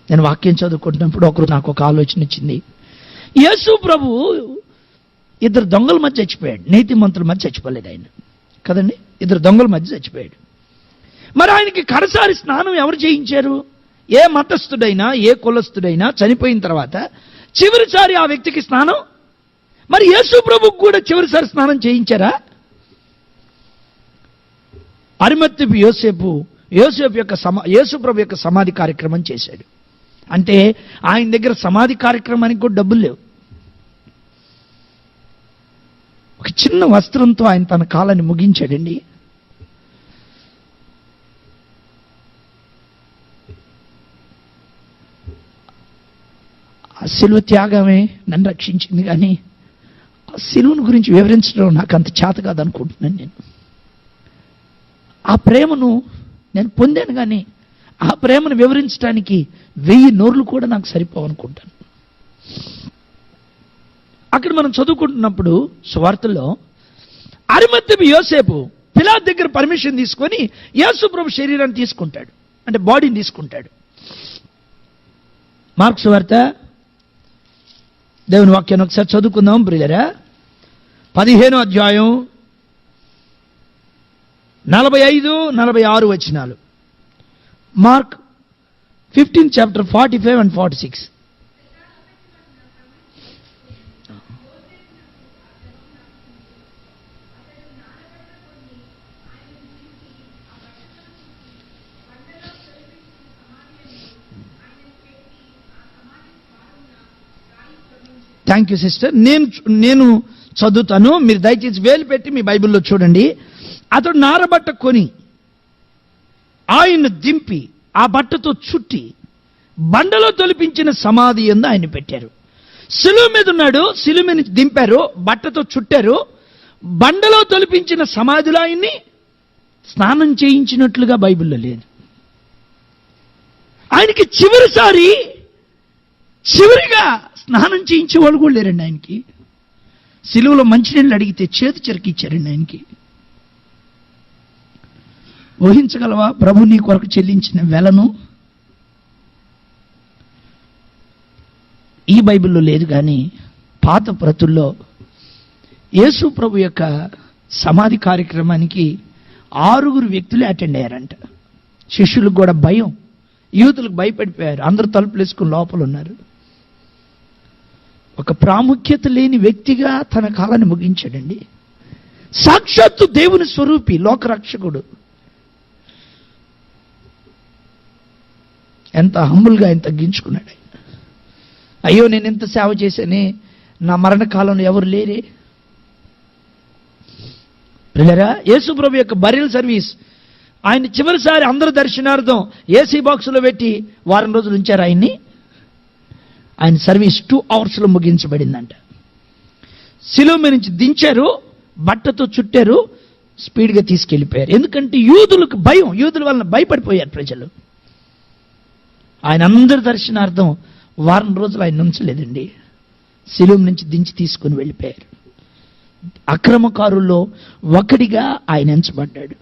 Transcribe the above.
నేను వాక్యం చదువుకుంటున్నప్పుడు నాకు ఒక ఆలోచన వచ్చింది. యేసు ప్రభు ఇద్దరు దొంగల మధ్య చచ్చిపోయాడు, నీతిమంతుల మధ్య చచ్చిపోలేదు ఆయన కదండి. ఇద్దరు దొంగల మధ్య చచ్చిపోయాడు. మరి ఆయనకి కడసారి స్నానం ఎవరు చేయించారు? ఏ మతస్థుడైనా ఏ కులస్థుడైనా చనిపోయిన తర్వాత చివరిసారి ఆ వ్యక్తికి స్నానం, మరి యేసు ప్రభుకు కూడా చివరిసారి స్నానం చేయించారా? అరిమత్తెపు యోసేపు యేసు ప్రభు యొక్క సమాధి కార్యక్రమం చేశాడు. అంటే ఆయన దగ్గర సమాధి కార్యక్రమానికి కూడా డబ్బులు లేవు. ఒక చిన్న వస్త్రంతో ఆయన తన కాలాన్ని ముగించాడండి. ఆ శిలువ త్యాగమే నన్ను రక్షించింది, కానీ ఆ శిలువను గురించి వివరించడం నాకు అంత చేత కాదనుకుంటున్నాను. నేను ఆ ప్రేమను నేను పొందాను, కానీ ఆ ప్రేమను వివరించడానికి 1000 నోర్లు కూడా నాకు సరిపోవనుకుంటాను. అక్కడ మనం చదువుకుంటున్నప్పుడు సువార్తల్లో అరిమత్తెపు యోసేపు పిలాతు దగ్గర పర్మిషన్ తీసుకొని యేసు ప్రభు శరీరాన్ని తీసుకుంటాడు, అంటే బాడీని తీసుకుంటాడు. మార్కు సువార్త దేవుని వాక్యాన్ని ఒకసారి చదువుకుందాం ప్రియులారా. 15వ అధ్యాయం 45-46 వచనాలు. Mark 15 chapter 45 and 46. Thank you sister. నేను చదువుతాను, మీరు దయచేసి వేలు పెట్టి మీ బైబిల్లో చూడండి. అతడు నారబట్ట కొని ఆయన దింపి ఆ బట్టతో చుట్టి బండలో తొలిపించిన సమాధి యందు ఆయన పెట్టారు. శిలువ మీద ఉన్నాడు, శిలువ మీద దింపారు, బట్టతో చుట్టారు, బండలో తొలిపించిన సమాధిలో ఆయన్ని స్నానం చేయించినట్లుగా బైబిల్లో లేదు. ఆయనకి చివరిగా స్నానం చేయించే వాళ్ళు కూడా లేరండి. ఆయనకి శిలువలో మంచినీళ్ళు అడిగితే చేతి చెరకిచ్చారండి ఆయనకి. ఊహించగలవా ప్రభు నీ కొరకు చెల్లించిన వెలను? ఈ బైబిల్లో లేదు, కానీ పాత ప్రతుల్లో యేసు ప్రభు యొక్క సమాధి కార్యక్రమానికి 6 వ్యక్తులే అటెండ్ అయ్యారంట. శిష్యులకు కూడా భయం, యూతులకు భయపడిపోయారు, అందరూ తలుపులు వేసుకుని లోపల ఉన్నారు. ఒక ప్రాముఖ్యత లేని వ్యక్తిగా తన కాలాన్ని ముగించాడండి. సాక్షాత్తు దేవుని స్వరూపి, లోకరక్షకుడు. ఎంత హంబుల్గా ఆయన తగ్గించుకున్నాడు. ఆయన అయ్యో నేను ఎంత సేవ చేశానే, నా మరణకాలంలో ఎవరు లేరే. ప్రియులారా, యేసు ప్రభు యొక్క బరియల్ సర్వీస్ ఆయన చివరిసారి అందరూ దర్శనార్థం ఏసీ బాక్సులో పెట్టి వారం రోజులు ఉంచారు ఆయన్ని. ఆయన సర్వీస్ 2 hours ముగించబడిందంట. శిలువ మీద నుంచి దించారు, బట్టతో చుట్టారు, స్పీడ్గా తీసుకెళ్ళిపోయారు. ఎందుకంటే యూదులకు భయం, యూదుల వలన భయపడిపోయారు ప్రజలు. ఆయన అందరి దర్శనార్థం వారం రోజులు ఆయన ఉంచలేదండి, శిలువ నుంచి దించి తీసుకుని వెళ్ళిపోయారు. అక్రమకారుల్లో ఒకడిగా ఆయన ఎంచబడ్డాడు.